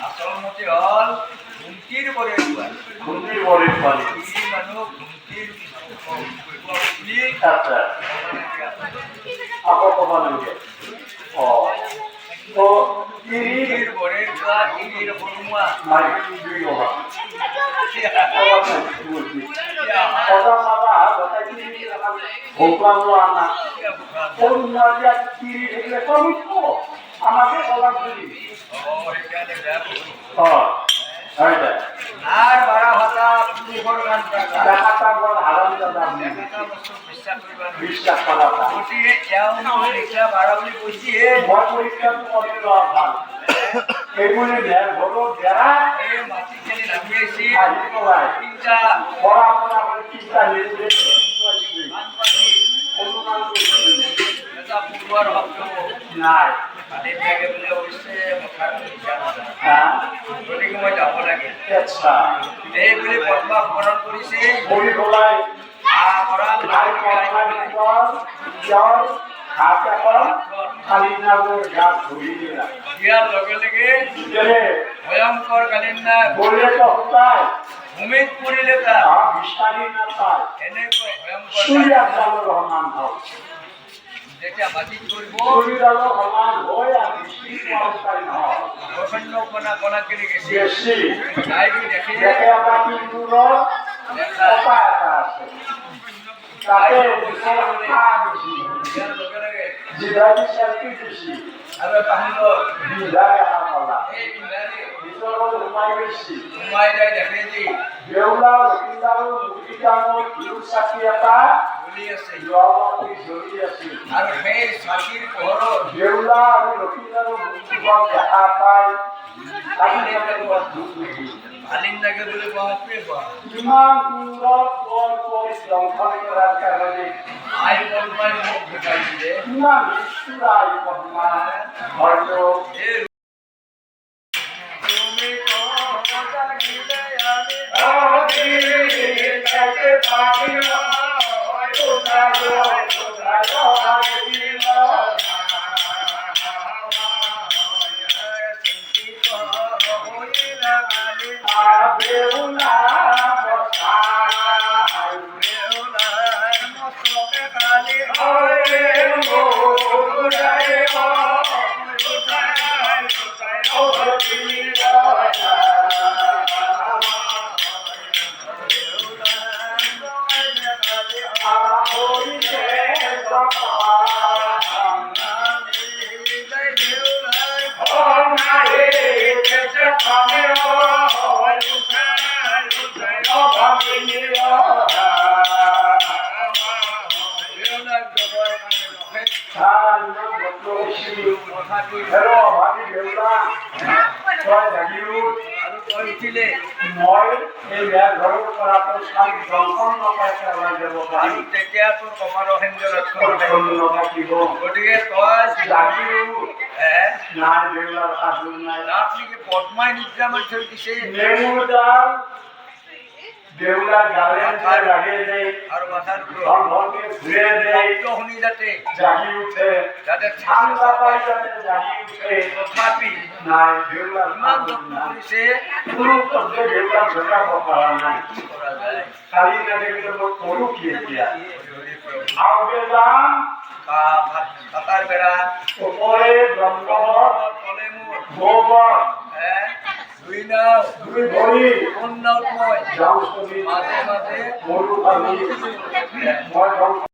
আচলমতে হল ঘুমটির বরের কুয়া ঘুমটির বরের কুয়া মানুষ ঘুমটির আচ্ছা আপো কমানো ও তো তিরির বরের কুয়া তিরির বরুয়া মাই দুই ওয়া ওটা বাবা কথা কি ভোগলামো না কোন নাজিয়া তিরি থেকে কমিট আমাকে বলা দিবি আর বাড়া ভাতা পুরো গান টাকা বড় হারাম দাদা বিশ্বাস করা ওটি যাও এটা বাড়া বলি কইছি এ বড় পরীক্ষা তো করে লওয়া ভাল এগুলি ধ্যান হলো যারা এই মাটি খেলে নামিয়েছি তিনটা বড় বড় তিনটা নির্দেশ আনপাতি অনুমান এটা পূর্বর হক্ত নাই কালির জায়গায় বলে অবশ্যই হ্যাঁ ওদিকে মই যাব লাগে আচ্ছা এইগুলি পদ্মা স্মরণ কৰিছে বলি বলাই আহৰণ দিয়াৰ লগে লগে ভয়ংকৰ কালিন্দা ভূমিত পৰিলে এনেকৈ ভয়ংকৰ যেতিয়া মাটি কৰিব প্ৰচণ্ড কণা কণা কৰি গেছি দেখি আৰু সেই চাকিৰ পোহৰত দেউলা আৰু লক্ষিণাৰো দেখা পায় ভালিন লাগে বুলি কোৱাটোৱে কোৱা ইমান সুন্দৰ পৰিশ্ৰম কৰাৰ কাৰণে আই পদ্মাই মোক বুজাইছিলে ইমান নিষ্ঠুৰ আই পদ্মা হয়তো তুমি জানিলে তই জাগি উঠ আৰু তই উঠিলে মই এই বেয়া ঘৰৰ পৰা তোৰ স্বামী দংশন নকৰাকৈ ওলাই যাব আৰু পাৰিম তেতিয়া তোৰ কপালৰ সেন্দৰ লক্ষ্য নাথাকিব গতিকে তই জাগি উঠ হে নাই দেউলাৰ সাধু নাই তাত নেকি পদ্মাই নিদ্ৰা মাৰি থৈ দিছে নেমুদাল দেউলাৰ গালে লাগে দেই আৰু মাথাৰ ঘৰ ঘৰকে ঘূৰে দেই শব্দ শুনি যাতে জাগি উঠে যাতে ঠাণ্ডা পাই যাতে জাগি উঠে তথাপি নাই দেউলাৰ ইমান সাধু যত্ন নাই কৰিছে কোনো পদ্ধতি দেউলাৰ জনাব পৰা নাই কি কৰা যায় কালি নাথাকিলে মই কৰোঁ কি এতিয়া হৰি হৰি প্ৰভু আবেদান কাটাৰ বেৰা ওপৰে ব্ৰহ্মবত তলে মোৰ গোবৰ হে দুই নাও দুই ভৰি কোন নাওত মই যাওঁ ছবি মাজে মাজে মৰু পানী মই